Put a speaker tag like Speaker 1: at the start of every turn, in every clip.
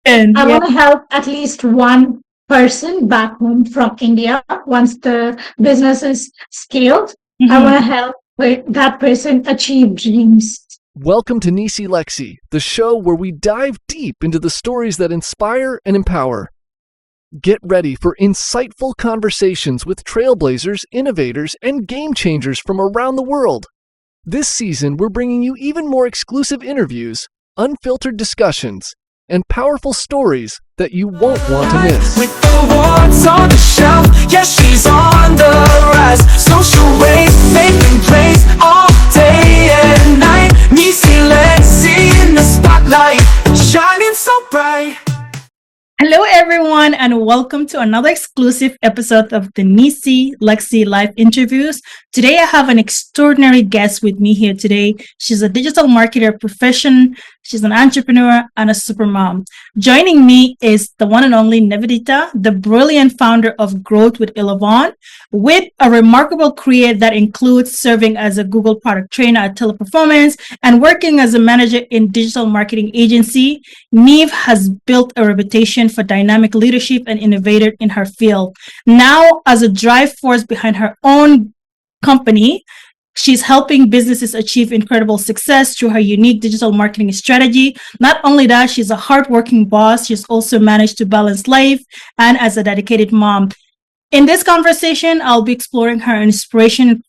Speaker 1: And
Speaker 2: I
Speaker 1: yeah.
Speaker 2: want to help at least one person back home from India once the business is scaled. I
Speaker 1: Mhm.
Speaker 2: want to help that person achieve dreams.
Speaker 3: Welcome to Neecee Lexy, the show where we dive deep into the stories that inspire and empower. Get ready for insightful conversations with trailblazers, innovators, and game changers from around the world. This season, we're bringing you even more exclusive interviews, unfiltered discussions, and powerful stories that you won't want to miss.
Speaker 4: With the awards on the shelf, yeah, she's on the rise. Social waves, making plays all day and night. Neecee Lexy in the spotlight, shining so bright.
Speaker 1: Hello, everyone, and welcome to another exclusive episode of the Neecee Lexy live interviews. Today, I have an extraordinary guest with me here today. She's a digital marketer profession. She's an entrepreneur and a super mom. Joining me is the one and only Niveditha, the brilliant founder of Growth with Elevon, with a remarkable career that includes serving as a Google product trainer at Teleperformance and working as a manager in digital marketing agency. Neve has built a reputation for dynamic leadership and innovator in her field. Now, as a drive force behind her own company, she's helping businesses achieve incredible success through her unique digital marketing strategy. Not only that, she's a hardworking boss. She's also managed to balance life and as a dedicated mom. In this conversation, I'll be exploring her inspiration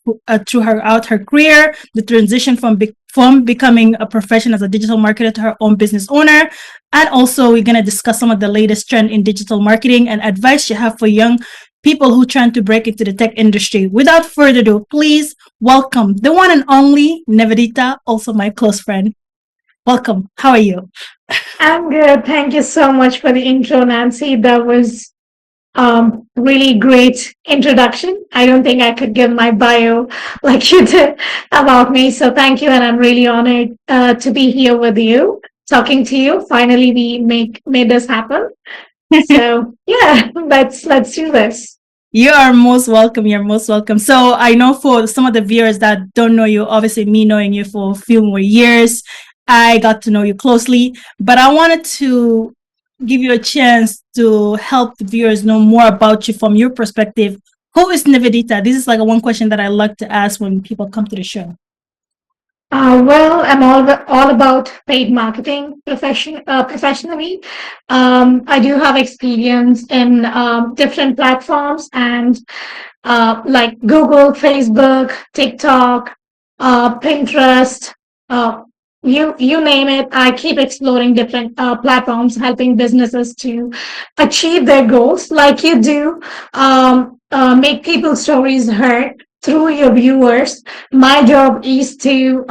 Speaker 1: throughout her career, the transition from becoming a profession as a digital marketer to her own business owner. And also, we're going to discuss some of the latest trend in digital marketing and advice she have for young people who trying to break into the tech industry. Without further ado, please welcome the one and only Niveditha, also my close friend. Welcome. How are you?
Speaker 2: I'm good. Thank you so much for the intro, Nancy. That was really great introduction. I don't think I could give my bio like you did about me. So thank you, and I'm really honored to be here with you, talking to you. Finally, we made this happen. So yeah, let's do this.
Speaker 1: You are most welcome. You're most welcome. So I know for some of the viewers that don't know you, obviously me knowing you for a few more years, I got to know you closely, but I wanted to give you a chance to help the viewers know more about you from your perspective. Who is Niveditha? This is like one question that I like to ask when people come to the show.
Speaker 2: Well, I'm all about paid marketing professionally. I do have experience in different platforms and like Google, Facebook, TikTok, Pinterest, uh, you name it. I keep exploring different platforms, helping businesses to achieve their goals, like you do. Make people's stories heard through your viewers. My job is to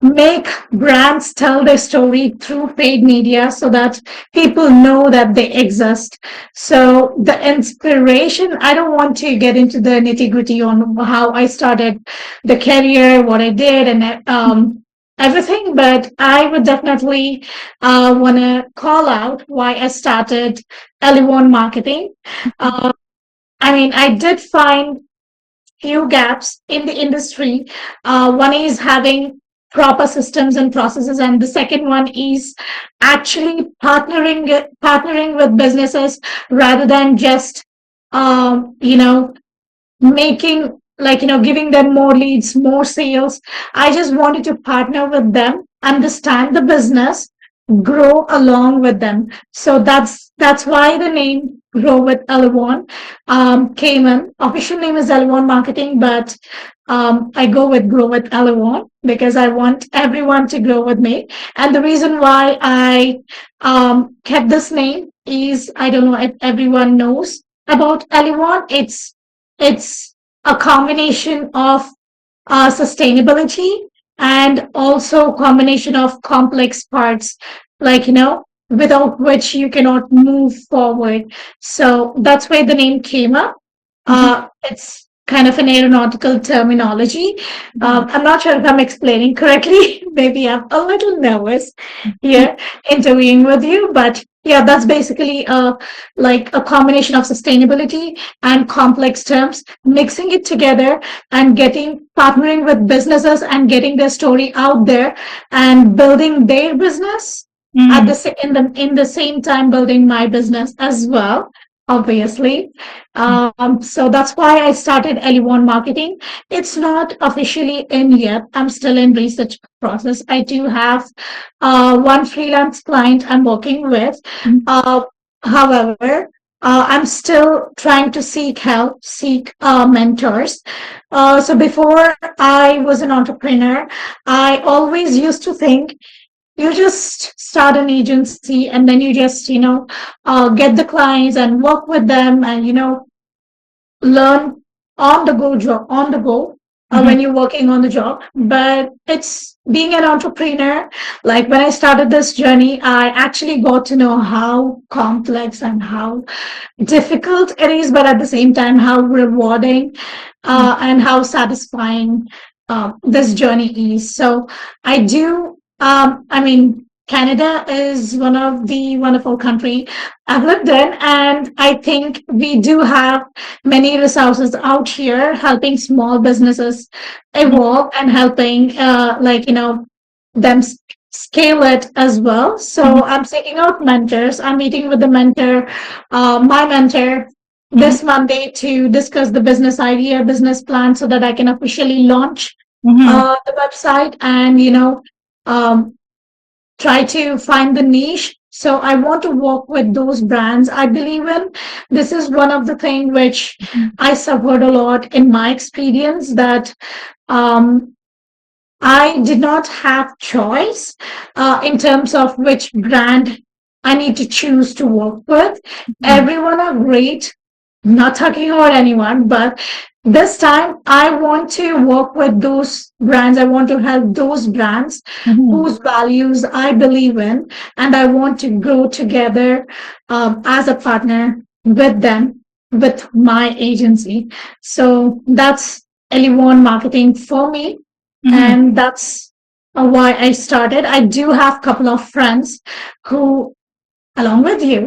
Speaker 2: make brands tell their story through paid media so that people know that they exist. So the inspiration, I don't want to get into the nitty gritty on how I started the career, what I did, and everything, but I would definitely want to call out why I started Elevon marketing. Uh, I mean, I did find few gaps in the industry. One is having proper systems and processes, and the second one is actually partnering with businesses rather than just you know making like giving them more leads, more sales. I just wanted to partner with them, understand the business, grow along with them. So that's why the name Grow with Elevon came in. Official name is Elevon Marketing, but I go with Grow with Elevon because I want everyone to grow with me. And the reason why I kept this name is, I don't know if everyone knows about Elevon. It's a combination of sustainability and also combination of complex parts, like without which you cannot move forward. So that's where the name came up. It's kind of an aeronautical terminology. I'm not sure if I'm explaining correctly. Maybe I'm a little nervous here interviewing with you, but yeah, that's basically like a combination of sustainability and complex terms, mixing it together and partnering with businesses and getting their story out there and building their business at
Speaker 1: Mhm.
Speaker 2: in the same time building my business as well, obviously. So that's why I started Elevon Marketing. It's not officially in yet. I'm still in research process. I do have one freelance client I'm working with.
Speaker 1: Mhm.
Speaker 2: Uh, However, I'm still trying to seek help, seek mentors. So before I was an entrepreneur, I always used to think you just start an agency and then you just, get the clients and work with them and, learn on the go
Speaker 1: Mhm.
Speaker 2: when you're working on the job. But it's being an entrepreneur. Like when I started this journey, I actually got to know how complex and how difficult it is, but at the same time, how rewarding and how satisfying this journey is. So I do, I mean, Canada is one of the wonderful country I've lived in, and I think we do have many resources out here helping small businesses
Speaker 1: Mhm.
Speaker 2: evolve and helping, them scale it as well.
Speaker 1: Mhm.
Speaker 2: So I'm seeking out mentors. I'm meeting with the mentor, my mentor,
Speaker 1: Mhm.
Speaker 2: this Monday to discuss the business idea, business plan, so that I can officially launch
Speaker 1: Mhm.
Speaker 2: the website and um, try to find the niche. So I want to work with those brands I believe in. This is one of the things which I suffered a lot in my experience, that um, I did not have choice in terms of which brand I need to choose to work with.
Speaker 1: Mhm.
Speaker 2: Everyone are great, not talking about anyone, but this time I want to work with those brands. I want to help those brands
Speaker 1: Mhm.
Speaker 2: whose values I believe in, and I want to grow together as a partner with them, with my agency. So that's Elevon Marketing for me,
Speaker 1: Mhm.
Speaker 2: and that's why I started. I do have a couple of friends who, along with you,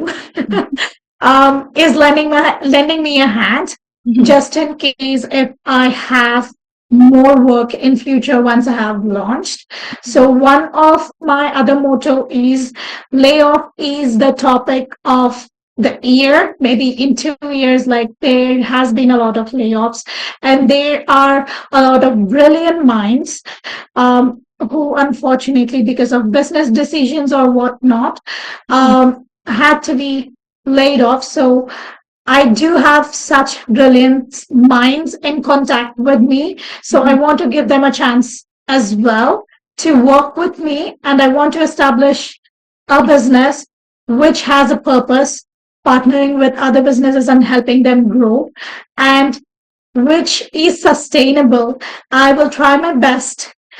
Speaker 2: is lending me a hand
Speaker 1: Mhm.
Speaker 2: just in case if I have more work in future once I have launched. So one of my other motto is layoff is the topic of the year. Maybe in 2 years, like there has been a lot of layoffs, and there are a lot of brilliant minds who unfortunately, because of business decisions or whatnot, had to be laid off. So I do have such brilliant minds in contact with me. So I
Speaker 1: Mhm.
Speaker 2: want to give them a chance as well to work with me. And I want to establish a business which has a purpose, partnering with other businesses and helping them grow, and which is sustainable. I will try my best.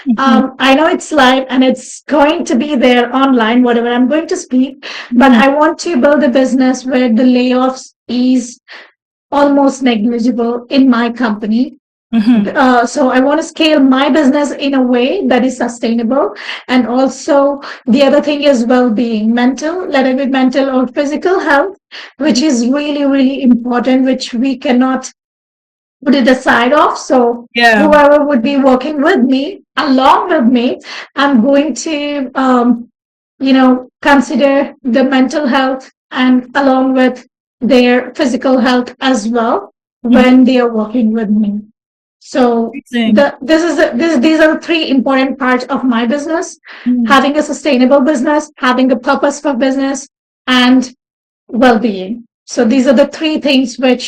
Speaker 1: Mhm.
Speaker 2: I know it's live and it's going to be there online, whatever I'm going to speak, but
Speaker 1: Mhm.
Speaker 2: I want to build a business where the layoffs is almost negligible in my company.
Speaker 1: Mhm.
Speaker 2: So I want to scale my business in a way that is sustainable. And also the other thing is well-being, mental, let it be mental or physical health, which is really, really important, which we cannot put it aside of. So
Speaker 1: Yeah.
Speaker 2: whoever would be working with me, along with me, I'm going to, consider the mental health and along with their physical health as well
Speaker 1: Mhm.
Speaker 2: when they are working with me. So
Speaker 1: Amazing.
Speaker 2: these are the three important parts of my business:
Speaker 1: Mhm.
Speaker 2: having a sustainable business, having a purposeful business, and well-being. So these are the three things which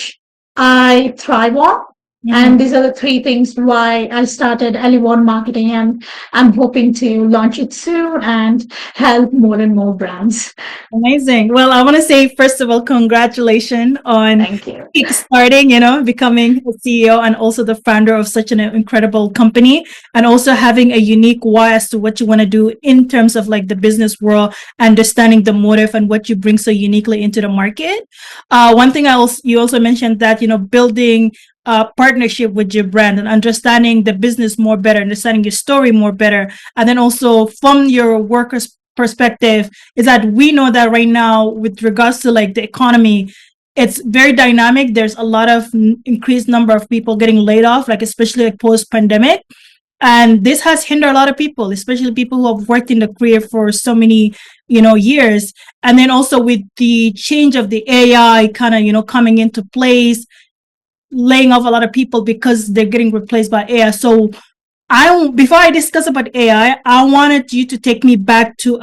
Speaker 2: I thrive on.
Speaker 1: Mhm.
Speaker 2: And these are the three things why I started Elevon Marketing, and I'm hoping to launch it soon and help more and more brands.
Speaker 1: Amazing. Well, I want to say, first of all, congratulations on
Speaker 2: Thank you.
Speaker 1: kickstarting, becoming a CEO and also the founder of such an incredible company, and also having a unique why as to what you want to do in terms of like the business world, understanding the motive and what you bring so uniquely into the market. One thing you also mentioned that, building a partnership with your brand and understanding the business more better, understanding your story more better. And then also from your workers' perspective, is that we know that right now with regards to like the economy, it's very dynamic. There's a lot of increased number of people getting laid off, like especially like post pandemic, and this has hindered a lot of people, especially people who have worked in the career for so many years. And then also with the change of the AI kind of, coming into place, laying off a lot of people because they're getting replaced by AI. So before I discuss about AI, I wanted you to take me back to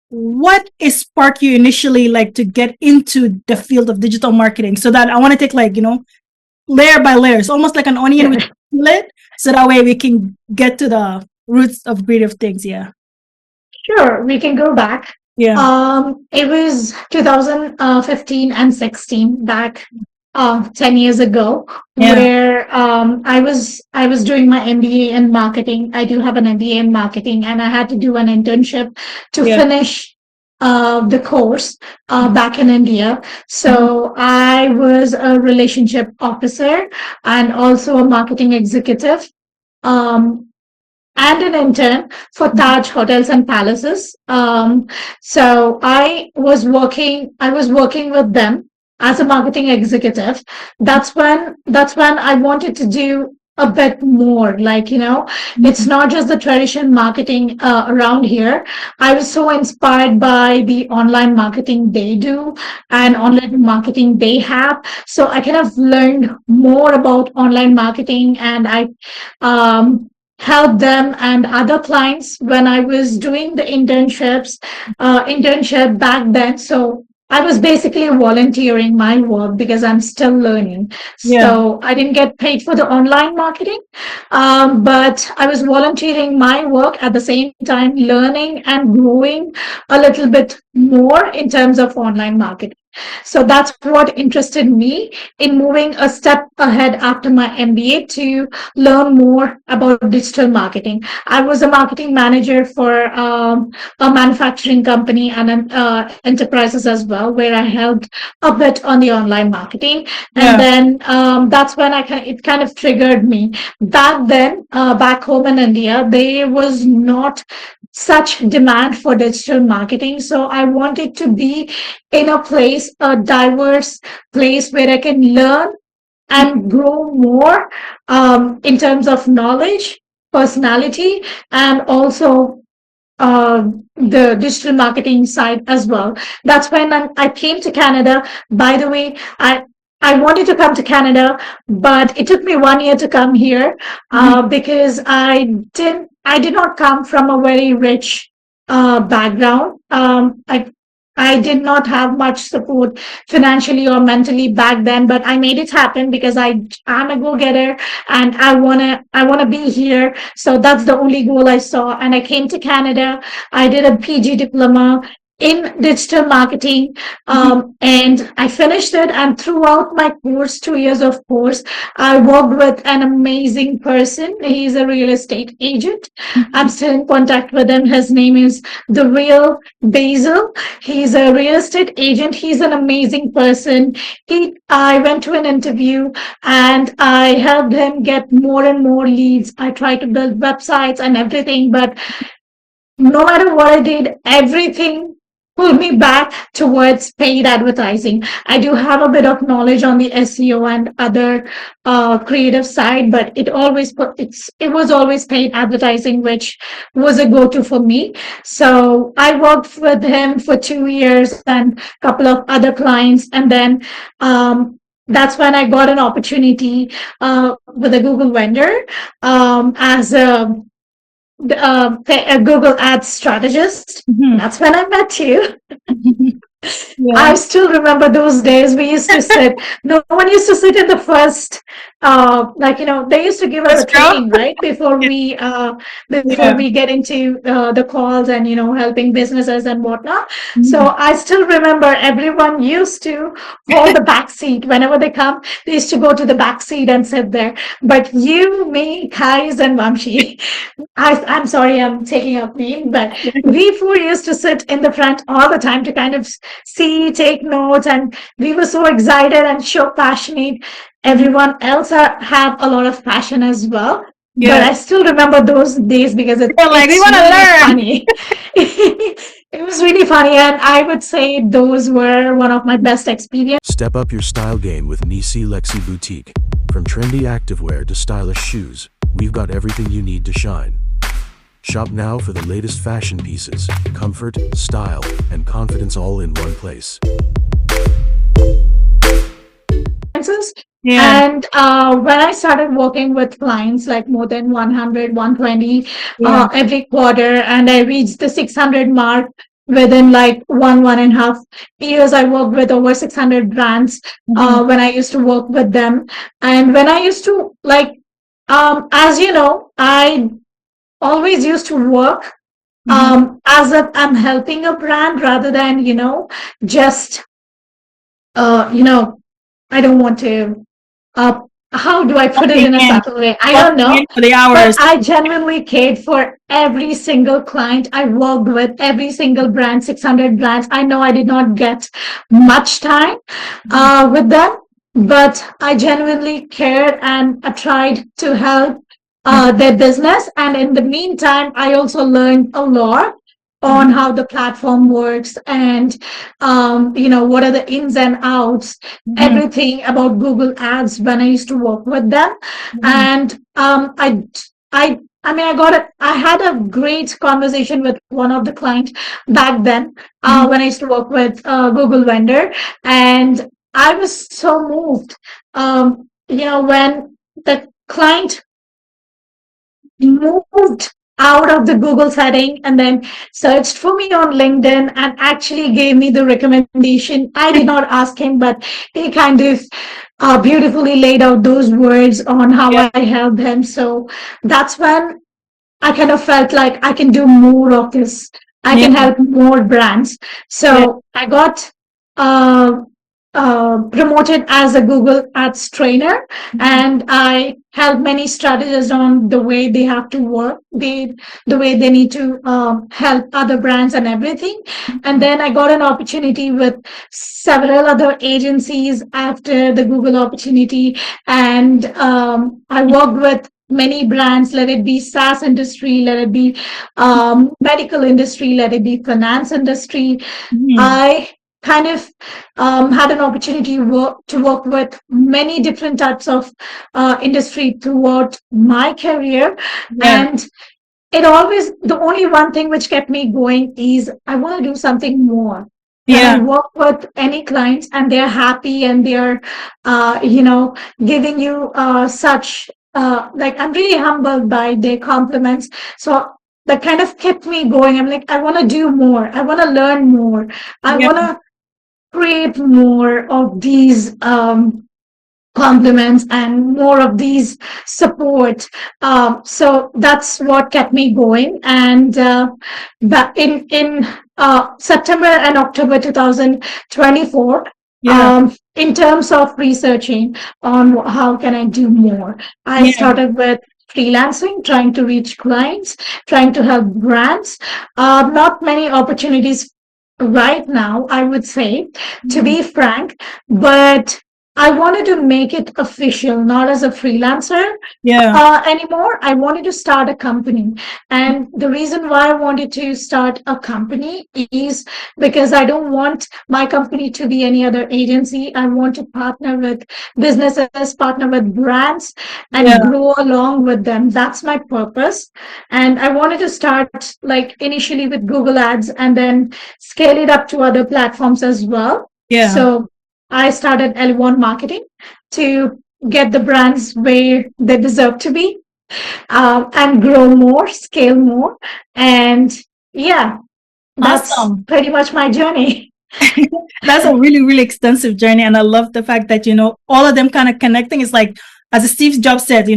Speaker 1: what sparked you initially like to get into the field of digital marketing. So that I want to take layer by layer. It's almost like an onion with split, so that way we can get to the roots of creative things. Yeah.
Speaker 2: Sure, we can go back.
Speaker 1: Yeah.
Speaker 2: It was 2015 and 16, back 10 years ago,
Speaker 1: Yeah.
Speaker 2: where I was doing my MBA in marketing. I do have an MBA in marketing, and I had to do an internship to finish the course back in India. So I was a relationship officer and also a marketing executive. And an intern for Taj Hotels and Palaces. So I was working with them as a marketing executive. That's when I wanted to do a bit more. It's not just the traditional marketing around here. I was so inspired by the online marketing they do and online marketing they have. So I kind of learned more about online marketing, and I help them and other clients when I was doing the internship back then. So I was basically volunteering my work because I'm still learning. So I didn't get paid for the online marketing, but I was volunteering my work at the same time, learning and growing a little bit more in terms of online marketing. So that's what interested me in moving a step ahead after my MBA to learn more about digital marketing. I was a marketing manager for a manufacturing company and enterprises as well, where I helped a bit on the online marketing. And then that's when it kind of triggered me. Back then, back home in India, there was not such demand for digital marketing. So I wanted to be in a diverse place where I can learn and grow more in terms of knowledge, personality, and also the digital marketing side as well. That's when I came to Canada. By the way, I wanted to come to Canada, but it took me 1 year to come here because I did not come from a very rich background. I did not have much support financially or mentally back then, but I made it happen because I'm a go-getter and I wanna be here. So that's the only goal I saw. And I came to Canada. I did a PG diploma in digital marketing, and I finished it. And throughout my course, 2 years of course, I worked with an amazing person. He's a real estate agent. I'm still in contact with him. His name is The Real Basil. He's a real estate agent. He's an amazing person. I went to an interview and I helped him get more and more leads. I tried to build websites and everything, but no matter what I did, everything pulled me back towards paid advertising. I do have a bit of knowledge on the SEO and other creative side, but it was always paid advertising, which was a go-to for me. So I worked with him for 2 years and a couple of other clients, and then that's when I got an opportunity with a Google vendor as a Google Ads strategist. That's when I met you. I still remember those days. We used to sit. No one used to sit in the first. They used to give us a training right before we get into the calls and helping businesses and whatnot. So I still remember everyone used to hold the back seat whenever they come. They used to go to the back seat and sit there. But you, me, Kais, and Vamshi, I'm sorry, I'm taking up name, but we four used to sit in the front all the time to kind of see, take notes, and we were so excited and so passionate. Everyone else have a lot of passion as well. But I still remember those days because it's
Speaker 1: like we want to learn.
Speaker 2: Funny. It was really funny, and I would say those were one of my best experiences.
Speaker 5: Step up your style game with Neecee Lexy Boutique. From trendy activewear to stylish shoes, we've got everything you need to shine. Shop now for the latest fashion pieces, comfort, style, and confidence all in one place.
Speaker 1: Yeah.
Speaker 2: And when I started working with clients like more than 100, 120
Speaker 1: Yeah.
Speaker 2: every quarter, and I reached the 600 mark within like 1.5 years. I worked with over 600 brands
Speaker 1: Mhm.
Speaker 2: when I used to work with them. And when I used to like, as you know, I always used to work
Speaker 1: Mhm.
Speaker 2: as if I'm helping a brand rather than, just, I don't want to, uh, how do I put it
Speaker 1: Clocking
Speaker 2: in a
Speaker 1: in,
Speaker 2: subtle way? I don't
Speaker 1: clocking
Speaker 2: know.
Speaker 1: in for the
Speaker 2: But
Speaker 1: hours.
Speaker 2: I genuinely cared for every single client I worked with, every single brand, 600 brands. I know I did not get much time
Speaker 1: Mhm.
Speaker 2: with them, but I genuinely cared and I tried to help
Speaker 1: Mhm.
Speaker 2: their business. And in the meantime, I also learned a lot on
Speaker 1: Mhm.
Speaker 2: how the platform works and what are the ins and outs,
Speaker 1: Mhm.
Speaker 2: everything about Google Ads when I used to work with them.
Speaker 1: Mhm.
Speaker 2: And I mean, I had a great conversation with one of the clients back then
Speaker 1: Mhm.
Speaker 2: when I used to work with Google vendor, and I was so moved. When the client moved out of the Google setting and then searched for me on LinkedIn and actually gave me the recommendation. I did not ask him, but he kind of beautifully laid out those words on how
Speaker 1: Yeah.
Speaker 2: I helped him. So that's when I kind of felt like I can do more of this. I
Speaker 1: Yeah.
Speaker 2: can help more brands.
Speaker 1: Yeah.
Speaker 2: So I got uh, promoted as a Google Ads trainer,
Speaker 1: Mhm.
Speaker 2: and I help many strategists on the way they have to work, the way they need to help other brands and everything. And then I got an opportunity with several other agencies after the Google opportunity, and I worked with many brands, let it be SaaS industry, let it be medical industry, let it be finance industry.
Speaker 1: Mhm.
Speaker 2: I kind of had an opportunity to work with many different types of industry throughout my career.
Speaker 1: Yeah.
Speaker 2: And the only one thing which kept me going is I want to do something more. When I
Speaker 1: Yeah.
Speaker 2: work with any clients and they're happy and they're, giving you such, like, I'm really humbled by their compliments. So that kind of kept me going. I'm like, I want to do more. I want to learn more. I
Speaker 1: Yeah.
Speaker 2: want to create more of these compliments and more of these support. So that's what kept me going. And in September and October 2024,
Speaker 1: Yeah.
Speaker 2: in terms of researching on how can I do more, I
Speaker 1: Yeah.
Speaker 2: started with freelancing, trying to reach clients, trying to help brands. Not many opportunities right now, I would say, to
Speaker 1: Mhm.
Speaker 2: be frank, but I wanted to make it official, not as a freelancer
Speaker 1: Yeah.
Speaker 2: anymore. I wanted to start a company. And the reason why I wanted to start a company is because I don't want my company to be any other agency. I want to partner with businesses, partner with brands,
Speaker 1: Yeah.
Speaker 2: and grow along with them. That's my purpose. And I wanted to start like initially with Google Ads and then scale it up to other platforms as well.
Speaker 1: Yeah.
Speaker 2: So I started Elevon marketing to get the brands where they deserve to be, and grow more, scale more. And yeah, that's
Speaker 1: Awesome.
Speaker 2: pretty much my journey.
Speaker 1: That's a really, really extensive journey. And I love the fact that, all of them kind of connecting is like, as Steve Jobs said,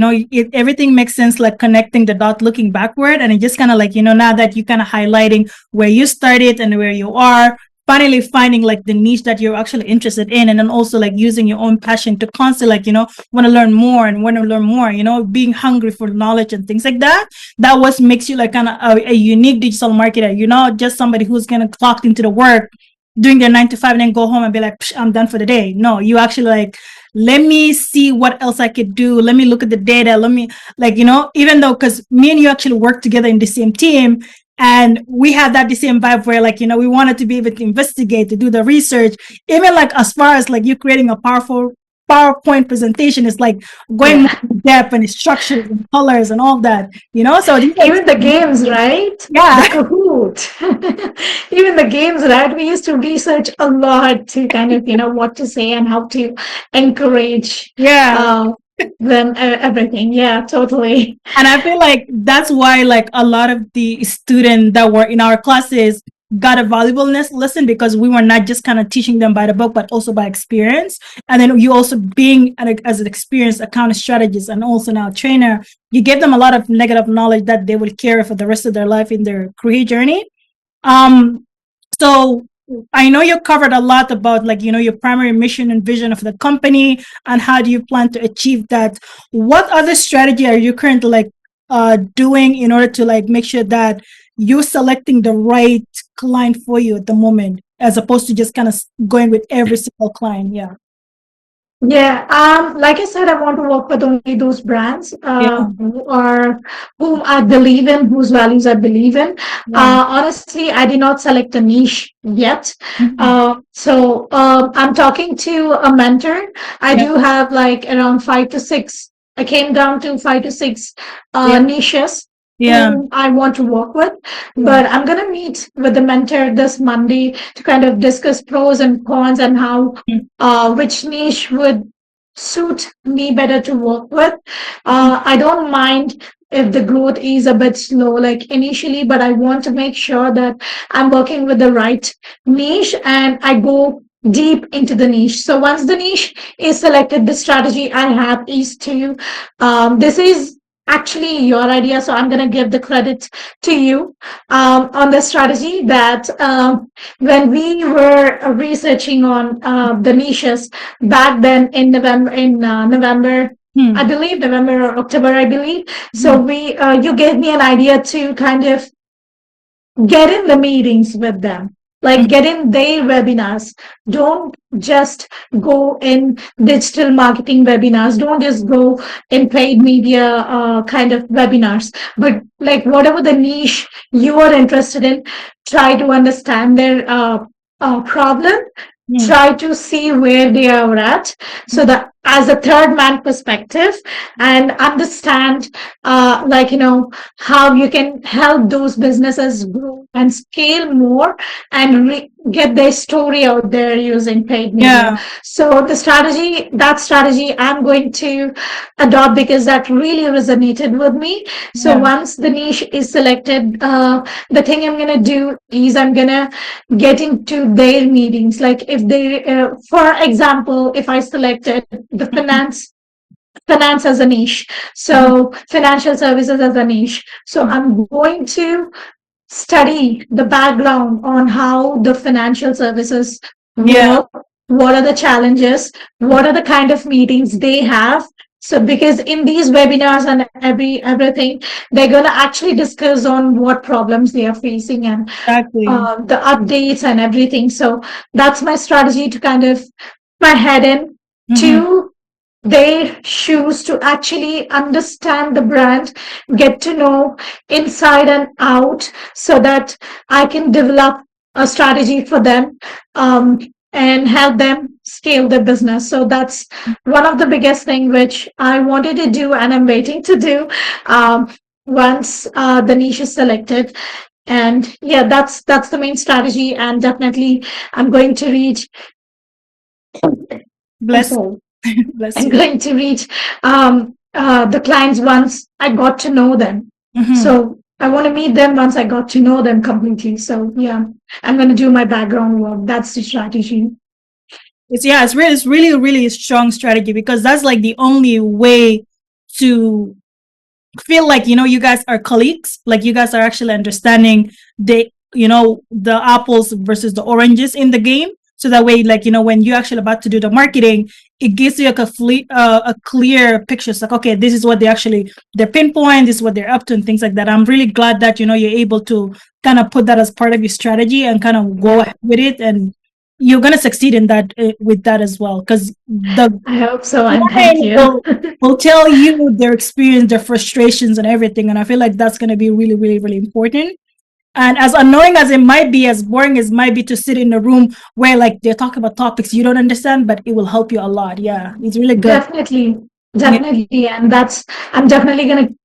Speaker 1: everything makes sense, like connecting the dot looking backward. And it just kind of like, now that you're kind of highlighting where you started and where you are, finally finding like the niche that you're actually interested in. And then also like using your own passion to constantly like, want to learn more and want to learn more, being hungry for knowledge and things like that. That what makes you like kind of a unique digital marketer. You're not just somebody who's going to clock into the work doing their 9 to 5 and then go home and be like, I'm done for the day. No, you actually like, let me see what else I could do. Let me look at the data. Let me like, even though, cause me and you actually work together in the same team and we had that the same vibe where like, we wanted to be able to investigate, to do the research, even like as far as like you creating a powerful PowerPoint presentation is like going more in depth and structures and colors and all that, So these
Speaker 2: Even the games, right? The
Speaker 1: yeah,
Speaker 2: Kahoot. Even the games, right? We used to research a lot to kind of, what to say and how to encourage
Speaker 1: yeah.
Speaker 2: uh, them, everything. Yeah, totally.
Speaker 1: And I feel like that's why like a lot of the students that were in our classes got a valuableness lesson, because we were not just kind of teaching them by the book, but also by experience. And then you also being as an experienced account strategist and also now trainer, you give them a lot of negative knowledge that they will carry for the rest of their life in their career journey. Um, so I know you covered a lot about like, your primary mission and vision of the company and how do you plan to achieve that. What other strategy are you currently like doing in order to like make sure that you're selecting the right client for you at the moment, as opposed to just kind of going with every single client? Yeah.
Speaker 2: Yeah, like I said, I want to work with only those brands
Speaker 1: Yeah.
Speaker 2: whom I believe in, whose values I believe in.
Speaker 1: Yeah.
Speaker 2: Honestly, I did not select a niche yet.
Speaker 1: Mhm.
Speaker 2: So I'm talking to a mentor. I
Speaker 1: Yeah.
Speaker 2: do have like around 5 to 6. I came down to 5 to 6
Speaker 1: Yeah.
Speaker 2: niches
Speaker 1: Yeah.
Speaker 2: whom I want to work with.
Speaker 1: Yeah.
Speaker 2: But I'm gonna meet with the mentor this Monday to kind of discuss pros and cons and how
Speaker 1: Mm.
Speaker 2: which niche would suit me better to work with.
Speaker 1: Mhm.
Speaker 2: I don't mind if the growth is a bit slow, like initially, but I want to make sure that I'm working with the right niche and I go deep into the niche. So once the niche is selected, the strategy I have is to, this is actually your idea, so I'm going to give the credit to you on the strategy that when we were researching on the niches back then in November,
Speaker 1: Hmm.
Speaker 2: I believe November or October, I believe. So
Speaker 1: Mhm.
Speaker 2: you gave me an idea to kind of get in the meetings with them, like
Speaker 1: Mhm.
Speaker 2: get in their webinars. Don't just go in digital marketing webinars, don't just go in paid media kind of webinars, but like whatever the niche you are interested in, try to understand their problem,
Speaker 1: Hmm.
Speaker 2: try to see where they are at, so
Speaker 1: Mhm.
Speaker 2: that as a third man perspective, and understand how you can help those businesses grow and scale more and get their story out there using paid media.
Speaker 1: Yeah.
Speaker 2: So that strategy I'm going to adopt because that really resonated with me. So
Speaker 1: Yeah.
Speaker 2: once the niche is selected, the thing I'm going to do is I'm going to get into their meetings. Like if they, for example, if I selected the finance as a niche,
Speaker 1: Mhm.
Speaker 2: so financial services as a niche, so
Speaker 1: Mhm.
Speaker 2: I'm going to study the background on how the financial services
Speaker 1: Yeah.
Speaker 2: work, what are the challenges, what are the kind of meetings they have. So because in these webinars and everything, they're going to actually discuss on what problems they are facing and
Speaker 1: Exactly.
Speaker 2: the updates and everything. So that's my strategy to kind of my head in
Speaker 1: Mhm.
Speaker 2: to their shoes to actually understand the brand, get to know inside and out, so that I can develop a strategy for them and help them scale their business. So that's one of the biggest thing which I wanted to do and I'm waiting to do once the niche is selected. And yeah, that's the main strategy, and definitely I'm going to reach. I'm
Speaker 1: Bless.
Speaker 2: sorry.
Speaker 1: Bless
Speaker 2: I'm
Speaker 1: you.
Speaker 2: going to reach the clients once I got to know them.
Speaker 1: Mhm.
Speaker 2: So I want to meet them once I got to know them completely. So yeah, I'm going to do my background work. That's the strategy.
Speaker 1: It's really a strong strategy, because that's like the only way to feel like you guys are colleagues, like you guys are actually understanding the apples versus the oranges in the game. So that way, like when you're actually about to do the marketing, it gives you like a clear picture. It's like, okay, this is what their pinpoint, this is what they're up to, and things like that. I'm really glad that you're able to kind of put that as part of your strategy and kind of go
Speaker 2: Yeah,
Speaker 1: ahead with it, and you're gonna succeed in that with that as well, because the
Speaker 2: I hope so. And thank
Speaker 1: client
Speaker 2: you.
Speaker 1: will tell you their experience, their frustrations, and everything. And I feel like that's going to be really, really, really important. And as annoying as it might be, as boring as it might be to sit in a room where like they're talking about topics you don't understand, but it will help you a lot. Yeah, it's really good.
Speaker 2: Definitely,
Speaker 1: Yeah.
Speaker 2: definitely. And I'm definitely going to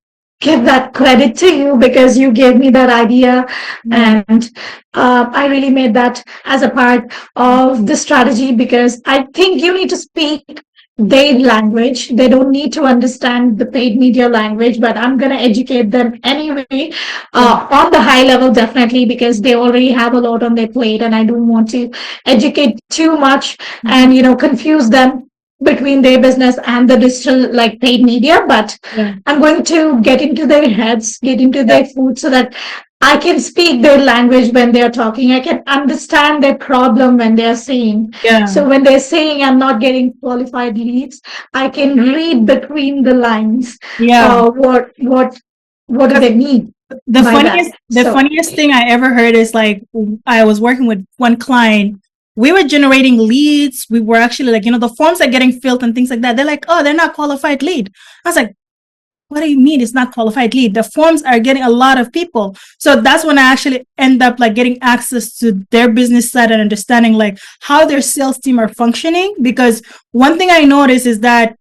Speaker 2: give that credit to you because you gave me that idea.
Speaker 1: Yeah.
Speaker 2: And I really made that as a part of the strategy because I think you need to speak their language. They don't need to understand the paid media language, but I'm going to educate them anyway
Speaker 1: Yeah.
Speaker 2: on the high level, definitely, because they already have a lot on their plate. And I don't want to educate too much and, confuse them between their business and the digital like paid media, but
Speaker 1: Yeah.
Speaker 2: I'm going to get into their heads, get into
Speaker 1: Yeah.
Speaker 2: their food so that I can speak their language when they're talking. I can understand their problem when they're saying.
Speaker 1: Yeah.
Speaker 2: So when they're saying I'm not getting qualified leads, I can read between the lines.
Speaker 1: Yeah.
Speaker 2: What do they mean by that?
Speaker 1: The
Speaker 2: So
Speaker 1: funniest thing I ever heard is like I was working with one client. We were generating leads. We were actually like, the forms are getting filled and things like that. They're like, oh, they're not qualified lead. I was like, what do you mean it's not qualified lead? The forms are getting a lot of people. So that's when I actually end up like getting access to their business side and understanding like how their sales team are functioning. Because one thing I noticed is that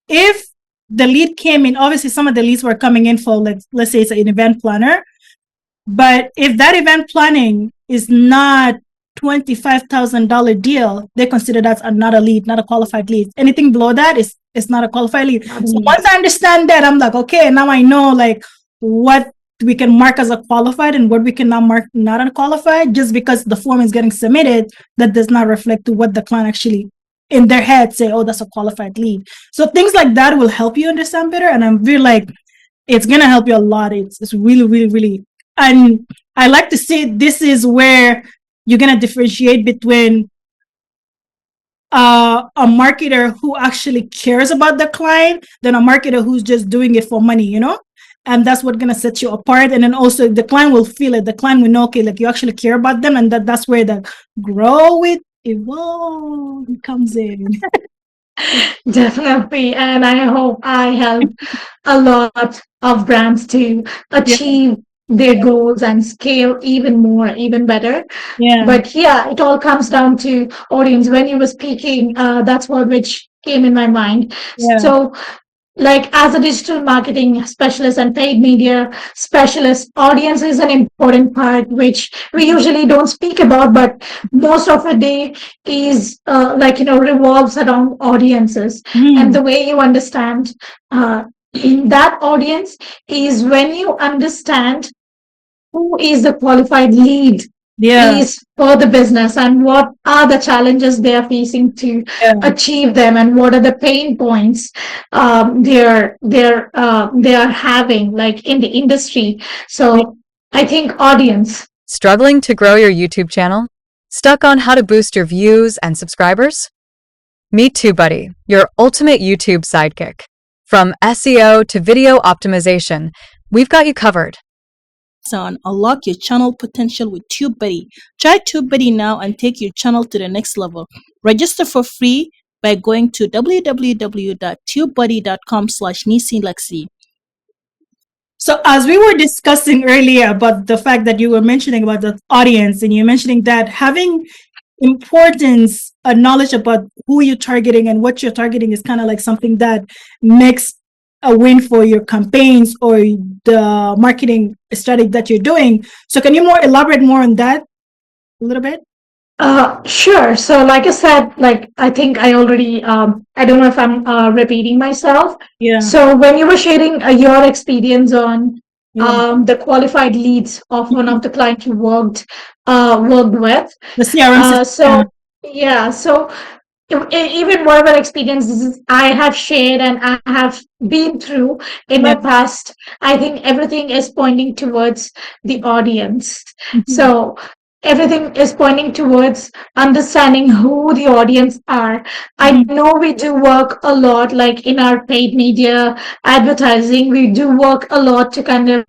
Speaker 1: if the lead came in, obviously some of the leads were coming in for like, let's say it's an event planner. But if that event planning is not $25,000 deal, they consider that not a lead, not a qualified lead. Anything below that is not a qualified lead. So once I understand that, I'm like, okay, now I know like what we can mark as a qualified and what we can now mark not unqualified. Just because the form is getting submitted, that does not reflect to what the client actually in their head say, oh, that's a qualified lead. So things like that will help you understand better. And I'm really like, it's gonna help you a lot. It's really, really, really. And I like to say this is where you're gonna differentiate between a marketer who actually cares about the client than a marketer who's just doing it for money, and that's what's gonna set you apart. And then also the client will feel it. The client will know, okay, like you actually care about them, and that's where the grow it evolve comes in.
Speaker 2: definitely. And I hope I help a lot of brands to
Speaker 1: Yeah.
Speaker 2: achieve their goals and scale even more, even better.
Speaker 1: Yeah.
Speaker 2: But yeah, it all comes down to audience. When you were speaking, that's what which came in my mind.
Speaker 1: Yeah.
Speaker 2: So like as a digital marketing specialist and paid media specialist, audience is an important part which we usually don't speak about, but most of the day is revolves around audiences. And the way you understand that audience is when you understand who is the qualified lead
Speaker 1: Yeah.
Speaker 2: is for the business and what are the challenges they are facing to
Speaker 1: Yeah.
Speaker 2: achieve them and what are the pain points they are having like in the industry. So I think audience.
Speaker 6: Struggling to grow your YouTube channel? Stuck on how to boost your views and subscribers? Meet TubeBuddy, your ultimate YouTube sidekick. From SEO to video optimization, we've got you covered.
Speaker 1: On unlock your channel potential with TubeBuddy. Try TubeBuddy now and take your channel to the next level. Register for free by going to www.tubebuddy.com/Neecee Lexy. So as we were discussing earlier about the fact that you were mentioning about the audience and you're mentioning that having importance, knowledge about who you're targeting and what you're targeting is kind of like something that makes a win for your campaigns or the marketing strategy that you're doing. So can you elaborate more on that a little bit?
Speaker 2: Sure. So like I said, like I think I already, I don't know if I'm repeating myself.
Speaker 1: Yeah.
Speaker 2: So when you were sharing your experience on
Speaker 1: Yeah.
Speaker 2: the qualified leads of one of the clients you worked with,
Speaker 1: The CRM system.
Speaker 2: so yeah, so even whatever experiences I have shared and I have been through in my past, I think everything is pointing towards the audience. So everything is pointing towards understanding who the audience are. I know we do work a lot, like in our paid media advertising, we do work a lot to kind of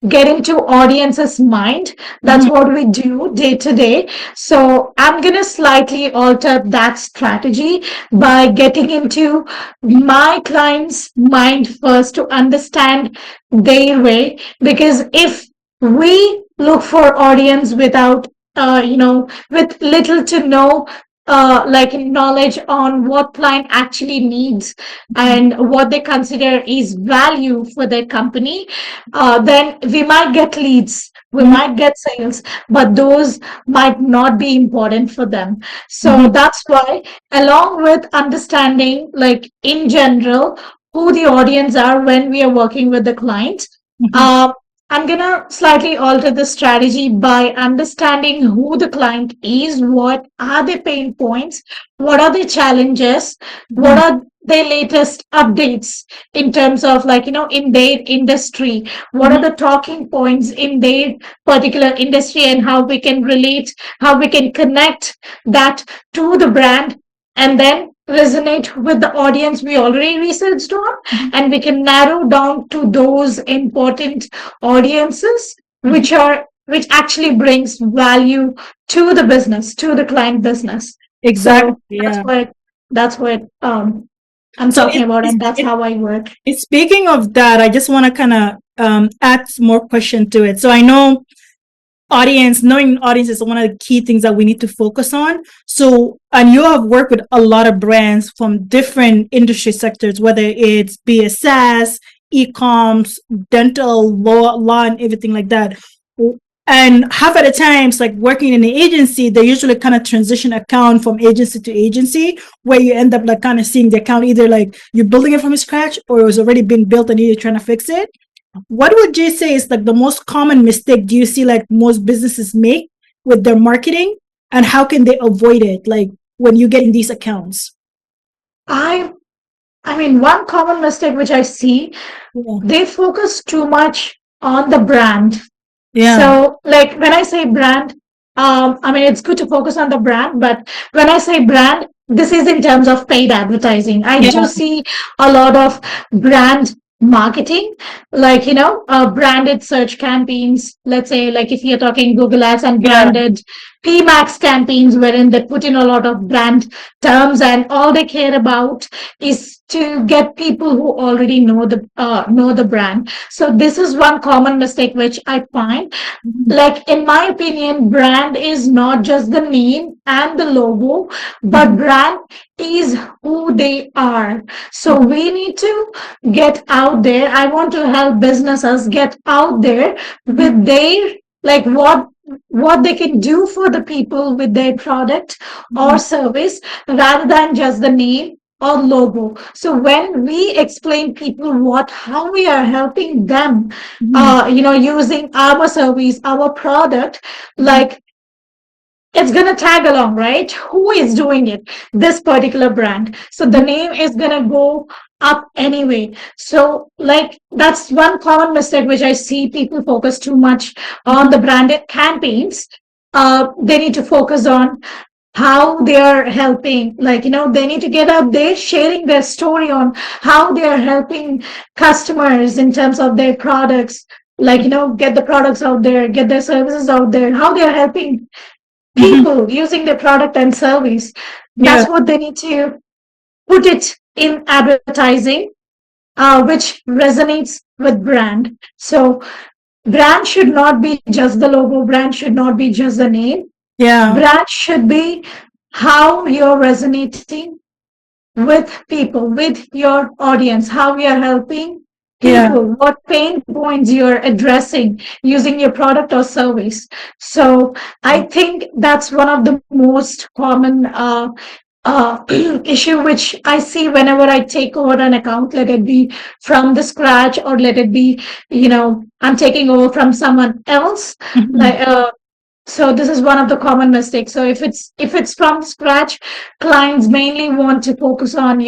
Speaker 2: get into audience's mind. That's what we do day to day. So I'm going to slightly alter that strategy by getting into my client's mind first to understand their way. Because if we look for audience without, with little to no like knowledge on what client actually needs and what they consider is value for their company, then we might get leads, we
Speaker 1: Mhm.
Speaker 2: might get sales, but those might not be important for them. So
Speaker 1: Mhm.
Speaker 2: that's why, along with understanding, like in general, who the audience are when we are working with the client,
Speaker 1: Mhm.
Speaker 2: um, I'm gonna slightly alter the strategy by understanding who the client is, what are their pain points, what are their challenges, what
Speaker 1: Mhm.
Speaker 2: are their latest updates in terms of, like, in their industry, what are
Speaker 1: Mhm.
Speaker 2: the talking points in their particular industry, and how we can relate, how we can connect that to the brand, and then resonate with the audience we already researched on,
Speaker 1: Mhm.
Speaker 2: and we can narrow down to those important audiences
Speaker 1: Mhm.
Speaker 2: which actually brings value to the business, to the client business.
Speaker 1: Exactly.
Speaker 2: So
Speaker 1: Yeah.
Speaker 2: that's what I'm
Speaker 1: So
Speaker 2: talking about, and that's how I work.
Speaker 1: speaking of that, I just want to kind of add some more question to it. So I know knowing audience is one of the key things that we need to focus on. So, and you have worked with a lot of brands from different industry sectors, whether it's be it SaaS, e-coms, dental, law, and everything like that. And half of the times, like working in an agency, they usually kind of transition account from agency to agency, where you end up like kind of seeing the account either like you're building it from scratch or it was already been built and you're trying to fix it. What would you say is like the most common mistake do you see like most businesses make with their marketing, and how can they avoid it like when you get in these accounts?
Speaker 2: I I mean, one common mistake which I see,
Speaker 1: Yeah.
Speaker 2: they focus too much on the brand.
Speaker 1: Yeah.
Speaker 2: So, like when I say brand, I mean, it's good to focus on the brand, but when I say brand, this is in terms of paid advertising. I do
Speaker 1: Yeah.
Speaker 2: see a lot of brand marketing, like, branded search campaigns. Let's say, like if you're talking Google Ads, and
Speaker 1: Yeah.
Speaker 2: branded PMAX campaigns, wherein they put in a lot of brand terms, and all they care about is to get people who already know the brand. So this is one common mistake which I find.
Speaker 1: Mhm.
Speaker 2: Like in my opinion, brand is not just the name and the logo, but
Speaker 1: Mhm.
Speaker 2: brand is who they are. So
Speaker 1: Mhm.
Speaker 2: we need to get out there. I want to help businesses get out there
Speaker 1: Mhm.
Speaker 2: with their, like, what they can do for the people with their product or
Speaker 1: Mhm.
Speaker 2: service, rather than just the name or logo. So when we explain people how we are helping them,
Speaker 1: Mhm.
Speaker 2: using our service, our product,
Speaker 1: Mhm.
Speaker 2: like, it's going to tag along, right? Who is doing it? This particular brand. So the
Speaker 1: Mhm.
Speaker 2: name is going to go up anyway. So, like, that's one common mistake which I see: people focus too much on
Speaker 1: Mhm.
Speaker 2: the branded campaigns. They need to focus on how they are helping, like, they need to get out there sharing their story on how they are helping customers in terms of their products, like, get the products out there, get their services out there, how they are helping
Speaker 1: Mhm.
Speaker 2: people using their product and service.
Speaker 1: Yeah.
Speaker 2: That's what they need to put it in advertising, which resonates with brand. So brand should not be just the logo, brand should not be just the name.
Speaker 1: Yeah.
Speaker 2: Brand should be how you're resonating with people, with your audience, how we are helping
Speaker 1: Yeah.
Speaker 2: people, what pain points you're addressing using your product or service. So I think that's one of the most common issue which I see whenever I take over an account, let it be from the scratch, or let it be, I'm taking over from someone else.
Speaker 1: Mhm.
Speaker 2: Like, so this is one of the common mistakes. So if it's from scratch, clients mainly want to focus on,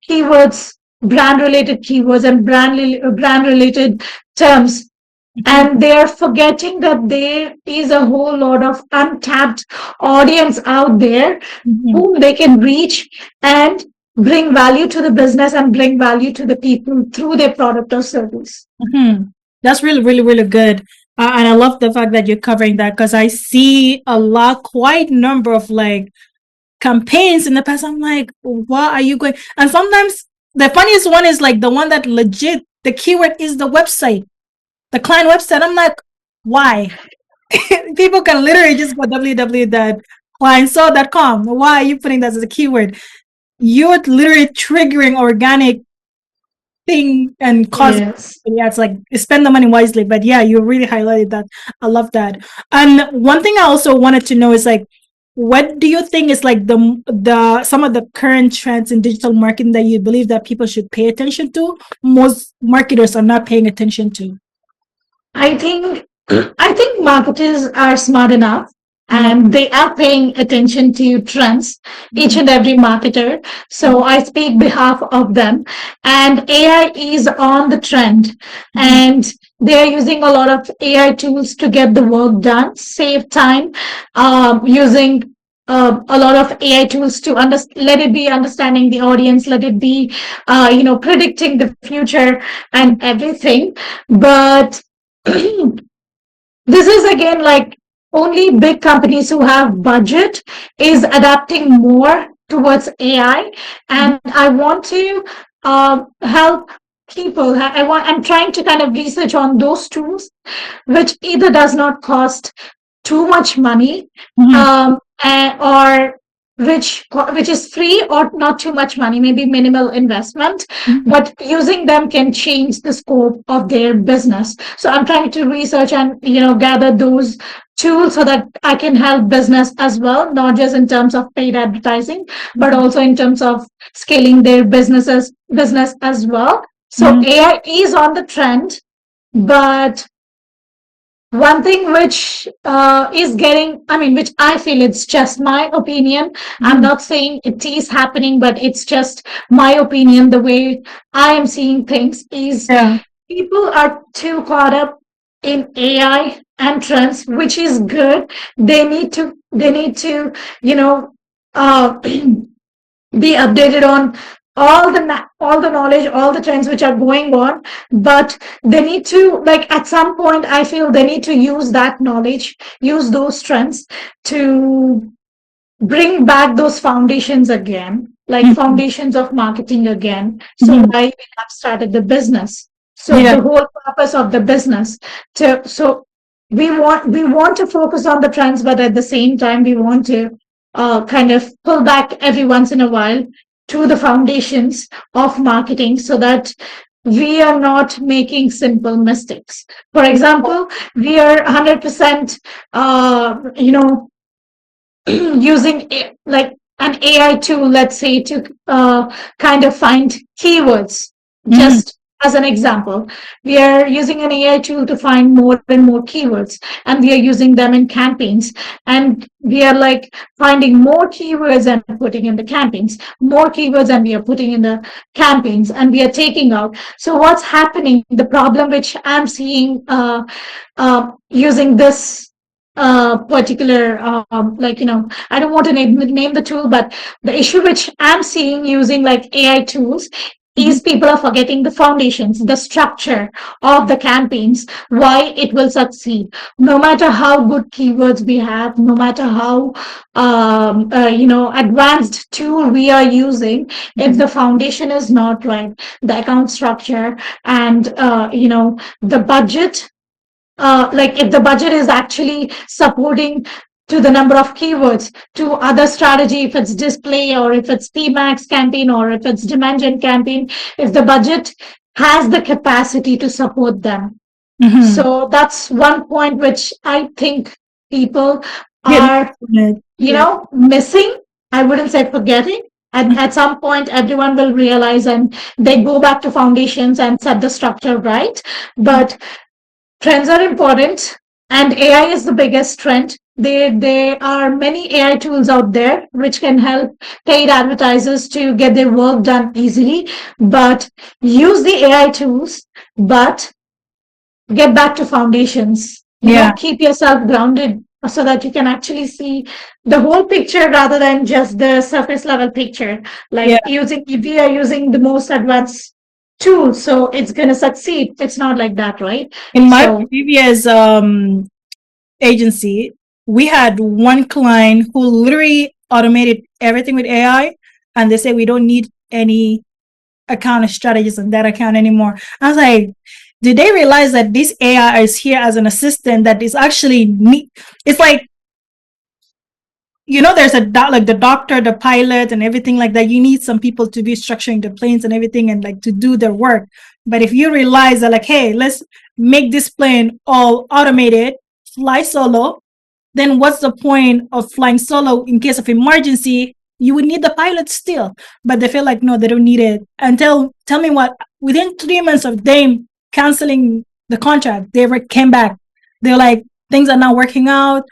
Speaker 2: keywords, brand related keywords, and brand related terms,
Speaker 1: Mhm.
Speaker 2: and they are forgetting that there is a whole lot of untapped audience out there
Speaker 1: Mhm.
Speaker 2: whom they can reach and bring value to the business and bring value to the people through their product or service.
Speaker 1: Mhm. That's really, really, really good. And I love the fact that you're covering that because I see a lot, quite number of like campaigns in the past. I'm like, what are you going? And sometimes the funniest one is like the one that legit the keyword is the website, the client website. I'm like, why? People can literally just go www.clientsaw.com. Why are you putting that as a keyword? You're literally triggering organic thing and cause.
Speaker 2: Yes.
Speaker 1: Yeah, it's like spend the money wisely. But yeah, you really highlighted that. I love that. And one thing I also wanted to know is like, what do you think is like the some of the current trends in digital marketing that you believe that people should pay attention to? Most marketers are not paying attention to.
Speaker 2: I think I think marketers are smart enough and they are paying attention to trends, each and every marketer. So I speak behalf of them. And AI is on the trend and they are using a lot of AI tools to get the work done, save time, using a lot of AI tools to let it be understanding the audience, let it be, predicting the future and everything. But this is again like only big companies who have budget is adapting more towards AI, and I want to help people. I'm trying to kind of research on those tools, which either does not cost too much money, or which is free or not too much money, maybe minimal investment, but using them can change the scope of their business. So I'm trying to research and gather those tools so that I can help business as well, not just in terms of paid advertising, but also in terms of scaling their business as well. So AI is on the trend, but one thing which is getting, which I feel, it's just my opinion. I'm not saying it is happening, but it's just my opinion. The way I am seeing things is people are too caught up in AI and trends, which is good. They need to, uh, be updated on all the knowledge, all the trends which are going on, but they need to, like, at some point I feel they need to use that knowledge, use those trends to bring back those foundations again, like foundations of marketing again. So why we have started the business. So the whole purpose of the business so we want to focus on the trends, but at the same time we want to kind of pull back every once in a while to the foundations of marketing so that we are not making simple mistakes. For example, we are 100% using like an AI tool, let's say, to kind of find keywords. Just as an example, we are using an AI tool to find more and more keywords, and we are using them in campaigns. And we are like finding more keywords and putting in the campaigns, more keywords and we are putting in the campaigns, and we are taking out. So what's happening? The problem which I'm seeing using this particular I don't want to name the tool, but the issue which I'm seeing using like AI tools is people are forgetting the foundations, the structure of the campaigns, why it will succeed. No matter how good keywords we have, no matter how advanced tool we are using, if the foundation is not right, the account structure and the budget, like if the budget is actually supporting to the number of keywords, to other strategy, if it's display or if it's PMAX campaign or if it's demand gen campaign, if the budget has the capacity to support them. So that's one point which I think people are, missing. I wouldn't say forgetting. At some point, everyone will realize and they go back to foundations and set the structure right. But trends are important, and AI is the biggest trend. There are many AI tools out there which can help paid advertisers to get their work done easily. But use the AI tools, but get back to foundations. Keep yourself grounded so that you can actually see the whole picture rather than just the surface level picture. Like if we are using the most advanced tool, so it's going to succeed. It's not like that, right?
Speaker 1: In my previous agency, we had one client who literally automated everything with AI, and they say we don't need any account strategists on that account anymore. I was like, did they realize that this AI is here as an assistant that is actually it's like, there's like the doctor, the pilot, and everything like that. You need some people to be structuring the planes and everything and like to do their work. But if you realize that, like, hey, let's make this plane all automated, fly solo, then what's the point of flying solo in case of emergency? You would need the pilot still. But they feel like, no, they don't need it. And tell me what, within 3 months of them canceling the contract, they came back. They're like, things are not working out.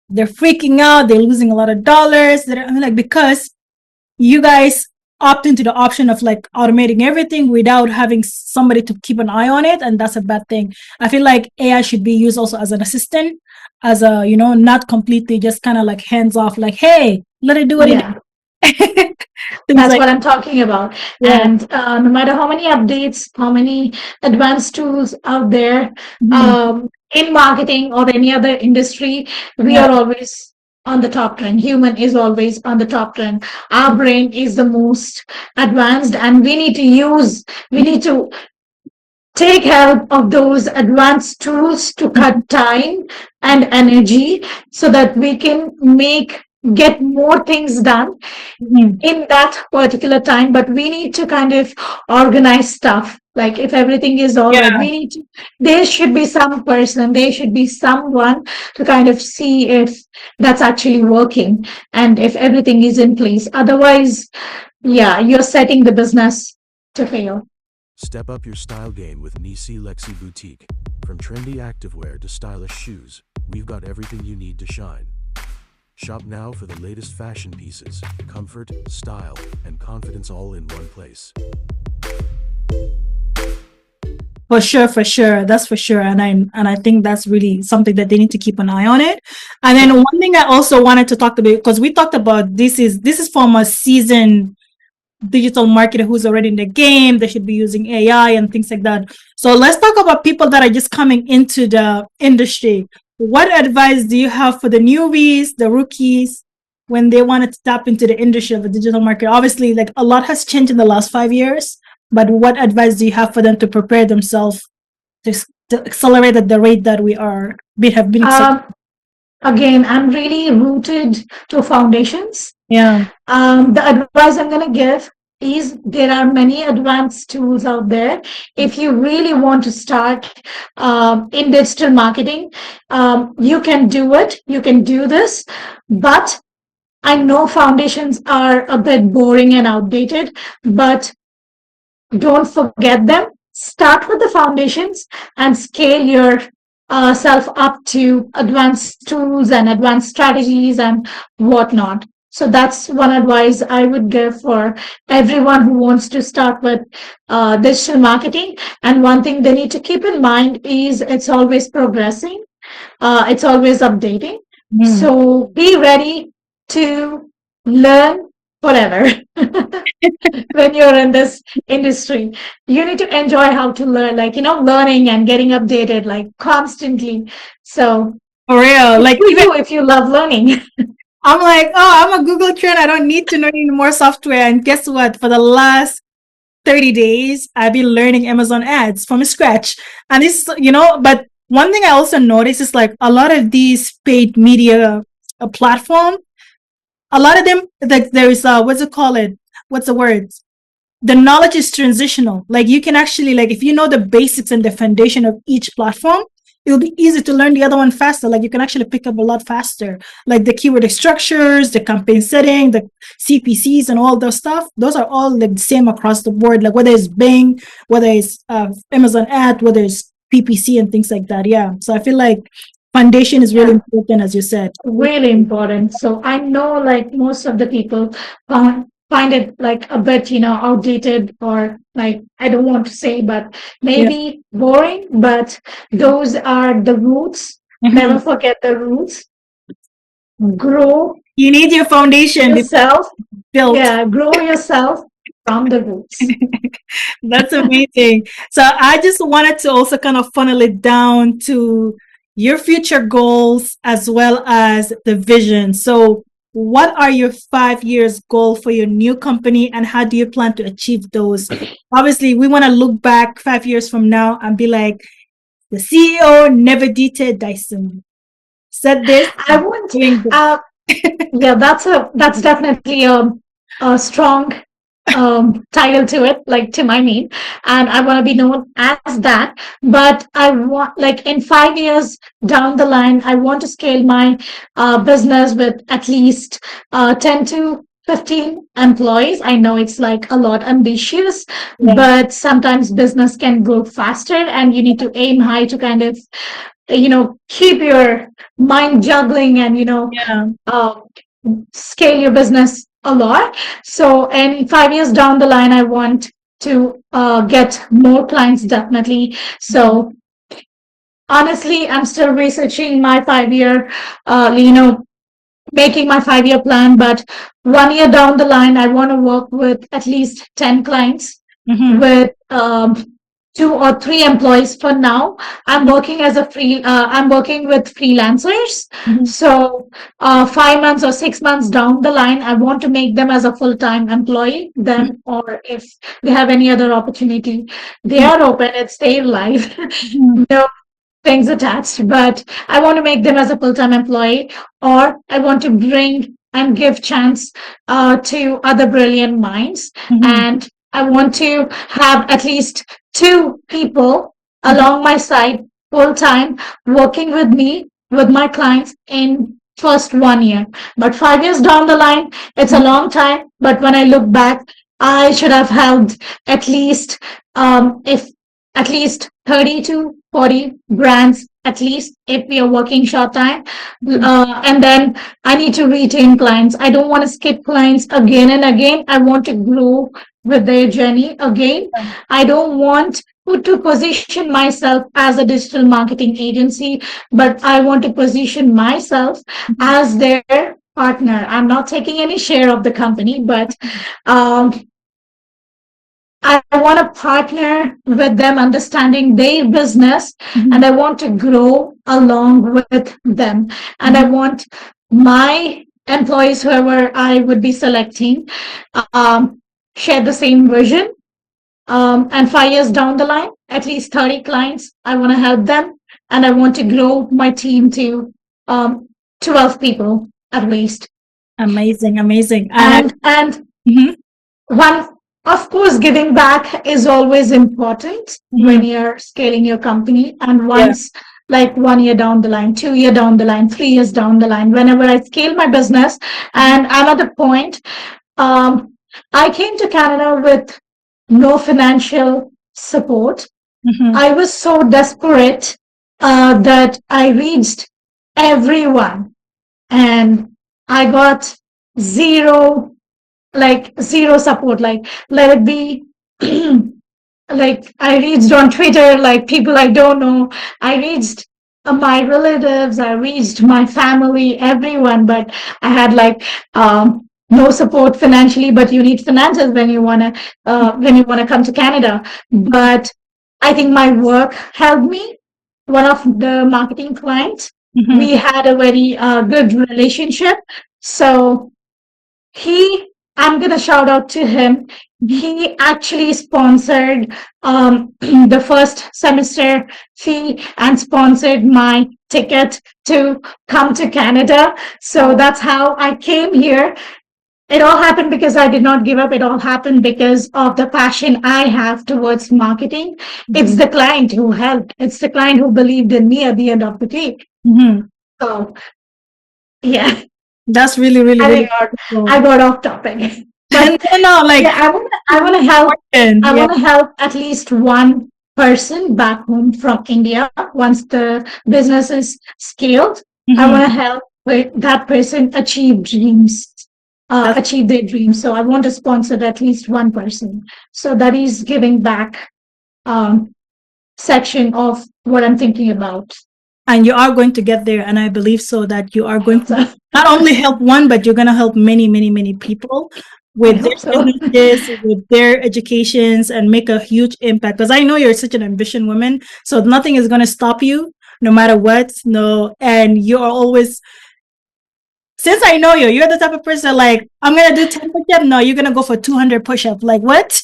Speaker 1: They're freaking out. They're losing a lot of dollars. Because you guys opt into the option of like automating everything without having somebody to keep an eye on it, and that's a bad thing. I feel like AI should be used also as an assistant, as a not completely just kind of like hands off, like, hey, let it do it.
Speaker 2: Yeah.
Speaker 1: Things
Speaker 2: That's
Speaker 1: like,
Speaker 2: what I'm talking about.
Speaker 1: Yeah.
Speaker 2: And no matter how many updates, how many advanced tools out there,
Speaker 1: Mhm.
Speaker 2: in marketing or any other industry, we
Speaker 1: Yeah.
Speaker 2: are always on the top trend. Human is always on the top trend. Our brain is the most advanced, and we need to take help of those advanced tools to cut time and energy so that we can get more things done
Speaker 1: Mhm.
Speaker 2: in that particular time. But we need to kind of organize stuff. Like if everything is all right,
Speaker 1: Yeah.
Speaker 2: there should be some person, there should be someone to kind of see if that's actually working and if everything is in place. Otherwise, yeah, you're setting the business to fail.
Speaker 5: Step up your style game with Neecee Lexy Boutique. From trendy activewear to stylish shoes, we've got everything you need to shine. Shop now for the latest fashion pieces, comfort, style, and confidence all in one place.
Speaker 1: For sure. That's for sure. And I think that's really something that they need to keep an eye on it. And then one thing I also wanted to talk about, because we talked about this is from a seasoned digital marketer who's already in the game. They should be using AI and things like that. So let's talk about people that are just coming into the industry. What advice do you have for the newbies, the rookies, when they wanted to tap into the industry of a digital marketer? Obviously, like a lot has changed in the last 5 years, but what advice do you have for them to prepare themselves to accelerate at the rate that have been accelerating?
Speaker 2: Again, I'm really rooted to foundations.
Speaker 1: Yeah.
Speaker 2: The advice I'm going to give is there are many advanced tools out there. If you really want to start in digital marketing, you can do it. You can do this. But I know foundations are a bit boring and outdated, but don't forget them. Start with the foundations and scale your self up to advanced tools and advanced strategies and whatnot. So that's one advice I would give for everyone who wants to start with digital marketing. And one thing they need to keep in mind is it's always progressing. It's always updating.
Speaker 1: Mm.
Speaker 2: So be ready to learn forever. When you're in this industry, you need to enjoy how to learn, like, learning and getting updated, like constantly. So
Speaker 1: For real. Like, even
Speaker 2: if you love learning.
Speaker 1: I'm like, oh, I'm a Google trend. I don't need to know any more software. And guess what? For the last 30 days, I've been learning Amazon ads from scratch. And it's, but one thing I also noticed is like a lot of these paid media platform, a lot of them, like there is, what's it called? What's the word? The knowledge is transitional. Like you can actually, like, if you know the basics and the foundation of each platform, it'll be easy to learn the other one faster. Like you can actually pick up a lot faster. Like the keyword structures, the campaign setting, the CPCs, and all those stuff. Those are all like the same across the board. Like whether it's Bing, whether it's Amazon ad, whether it's PPC and things like that. Yeah. So I feel like foundation is really important, as you said.
Speaker 2: Really important. So I know like most of the people find it like a bit, outdated, or like, I don't want to say, but maybe boring, but those are the roots.
Speaker 1: Mhm.
Speaker 2: Never forget the roots. Grow
Speaker 1: You need your foundation
Speaker 2: yourself.
Speaker 1: built.
Speaker 2: Yeah, grow yourself from the roots.
Speaker 1: That's amazing. So I just wanted to also kind of funnel it down to your future goals as well as the vision. So what are your 5 years goal for your new company, and how do you plan to achieve those? Obviously, we want to look back 5 years from now and be like, the CEO, Niveditha Dasyam, said this,
Speaker 2: I want,
Speaker 1: doing this.
Speaker 2: yeah, that's definitely a strong title to it, like to my name, and I want to be known as that. But I want, like, in 5 years down the line, I want to scale my business with at least 10 to 15 employees. I know it's like a lot ambitious,
Speaker 1: Yeah.
Speaker 2: but sometimes business can go faster, and you need to aim high to kind of, keep your mind juggling and,
Speaker 1: Yeah.
Speaker 2: scale your business a lot. So, in 5 years down the line, I want to get more clients, definitely. So, honestly, I'm still researching my 5 year, making my 5 year plan. But 1 year down the line, I want to work with at least 10 clients
Speaker 1: Mhm.
Speaker 2: with 2 or 3 employees for now. I'm working as a I'm working with freelancers.
Speaker 1: Mhm.
Speaker 2: So 5 months or 6 months down the line, I want to make them as a full-time employee. Then, or if they have any other opportunity, they are open. It's their life.
Speaker 1: Mhm.
Speaker 2: No things attached, but I want to make them as a full-time employee, or I want to bring and give chance to other brilliant minds.
Speaker 1: Mhm.
Speaker 2: And I want to have at least 2 people
Speaker 1: Mhm.
Speaker 2: along my side full-time working with me, with my clients in first 1 year. But 5 years down the line, it's a long time. But when I look back, I should have held at least, if at least 30 to 40 brands, at least, if we are working short time. And then I need to retain clients. I don't want to skip clients again and again. I want to grow with their journey again. I don't want to position myself as a digital marketing agency, but I want to position myself as their partner. I'm not taking any share of the company, but um, I want to partner with them, understanding their business, and I want to grow along with them. And I want my employees, whoever I would be selecting, um, share the same vision. And 5 years down the line, at least 30 clients, I want to help them, and I want to grow my team to um, 12 people at least.
Speaker 1: Amazing, amazing.
Speaker 2: And
Speaker 1: Mhm.
Speaker 2: one, of course, giving back is always important when you're scaling your company. And
Speaker 1: Yeah.
Speaker 2: once, like 1 year down the line, 2 year down the line, 3 years down the line, whenever I scale my business and I'm at the point, um, I came to Canada with no financial support.
Speaker 1: Mhm.
Speaker 2: I was so desperate that I reached everyone, and I got zero, like zero support. Like, let it be, like, I reached on Twitter, like people I don't know. I reached my relatives, I reached my family, everyone, but I had like no support financially. But you need finances when you wanna come to Canada. But I think my work helped me. One of the marketing clients,
Speaker 1: Mhm.
Speaker 2: we had a very good relationship. So he, I'm gonna shout out to him. He actually sponsored the first semester fee and sponsored my ticket to come to Canada. So that's how I came here. It all happened because I did not give up. It all happened because of the passion I have towards marketing. It's the client who helped. It's the client who believed in me at the end of the day.
Speaker 1: Mhm.
Speaker 2: So yeah,
Speaker 1: That's really, really,
Speaker 2: I
Speaker 1: really
Speaker 2: think
Speaker 1: cool.
Speaker 2: I got off topic. But
Speaker 1: No, like,
Speaker 2: yeah, I want to help.
Speaker 1: important.
Speaker 2: I
Speaker 1: Yeah.
Speaker 2: want to help at least one person back home from India. Once the business is scaled, I
Speaker 1: Mhm.
Speaker 2: want to help with that person achieve dreams,
Speaker 1: That's
Speaker 2: achieve their dreams. So I want to sponsor at least one person. So that is giving back um, section of what I'm thinking about.
Speaker 1: and you are going to get there, and I believe so that you are
Speaker 2: I
Speaker 1: going
Speaker 2: hope
Speaker 1: to
Speaker 2: so.
Speaker 1: not only help one, but you're going to help many, many, many people
Speaker 2: I
Speaker 1: with
Speaker 2: hope
Speaker 1: their
Speaker 2: so.
Speaker 1: businesses, with their educations, and make a huge impact. Because I know you're such an ambition woman, so nothing is going to stop you, no matter what. No, and you are always since I know you, you're the type of person like, I'm gonna do 10 push-up. No, you're gonna go for 200 push-up. Like what?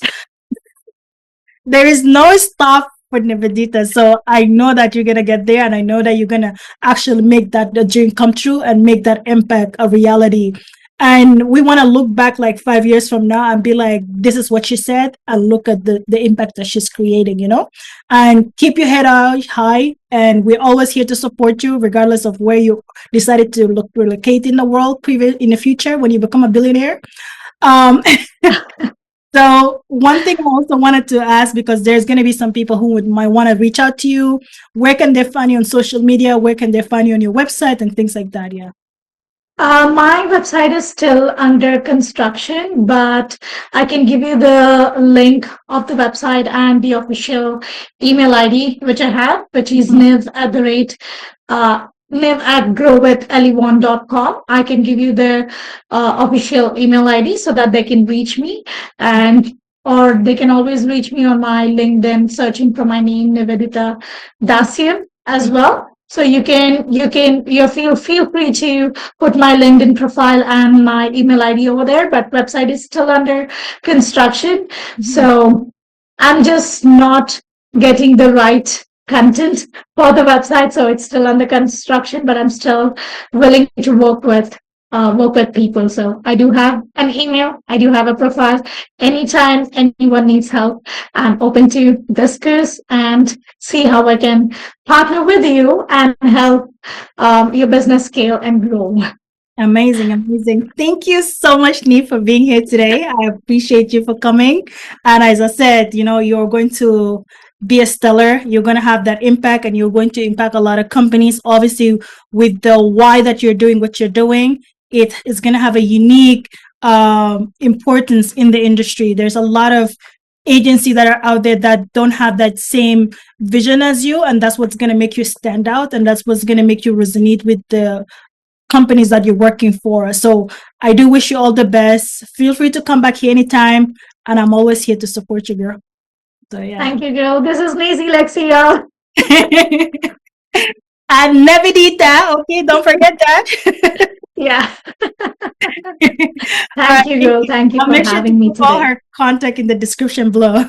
Speaker 1: There is no stop for Niveditha. So I know that you're gonna get there, and I know that you're gonna actually make that the dream come true and make that impact a reality. And we want to look back like 5 years from now and be like, this is what she said, and look at the impact that she's creating, and keep your head out high. And we're always here to support you, regardless of where you decided to relocate in the world in the future when you become a billionaire. Um, so one thing I also wanted to ask, because there's going to be some people who might want to reach out to you. Where can they find you on social media? Where can they find you on your website and things like that? Yeah.
Speaker 2: My website is still under construction, but I can give you the link of the website and the official email ID, which I have, which is niv@growwithelevon.com. I can give you the official email ID so that they can reach me, or they can always reach me on my LinkedIn, searching for my name, Niveditha Dasyam, as well. So you feel free to put my LinkedIn profile and my email ID over there, but website is still under construction. So I'm just not getting the right content for the website, so it's still under construction, but I'm still willing to work with people. So I do have an email, I do have a profile. Anytime anyone needs help, I'm open to discuss and see how I can partner with you and help your business scale and grow.
Speaker 1: Amazing. Thank you so much, Nee, for being here today. I appreciate you for coming. And as I said, you're going to be a stellar. You're going to have that impact, and you're going to impact a lot of companies. Obviously, with the why that you're doing what you're doing, it is going to have a unique importance in the industry. There's a lot of agencies that are out there that don't have that same vision as you, and that's what's going to make you stand out, and that's what's going to make you resonate with the companies that you're working for. So I do wish you all the best. Feel free to come back here anytime, and I'm always here to support you, girl. So yeah.
Speaker 2: Thank you, girl. This is Neecee Lexy, y'all.
Speaker 1: And Niveditha, okay, don't forget that.
Speaker 2: Yeah. Thank you, girl. Thank you
Speaker 1: I'll
Speaker 2: for
Speaker 1: make sure
Speaker 2: having
Speaker 1: to
Speaker 2: me
Speaker 1: put all
Speaker 2: today.
Speaker 1: her contact in the description below.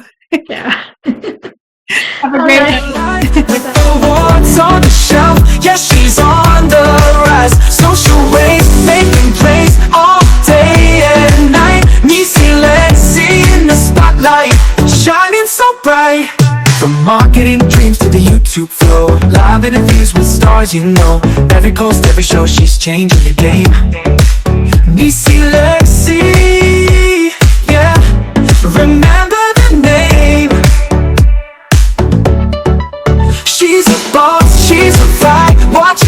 Speaker 2: Yeah.
Speaker 1: Have a
Speaker 2: All
Speaker 1: great
Speaker 2: right.
Speaker 1: night.
Speaker 4: With the awards on the shelf, yeah, she's on the rise. Social waves, making plays all day and night. Neecee Lexy in the spotlight, shining so bright. From marketing dreams to the YouTube flow, live interviews with stars, every post, every show, she's changing the game. Neecee Lexy, yeah, remember the name. She's a boss, she's a fight, watch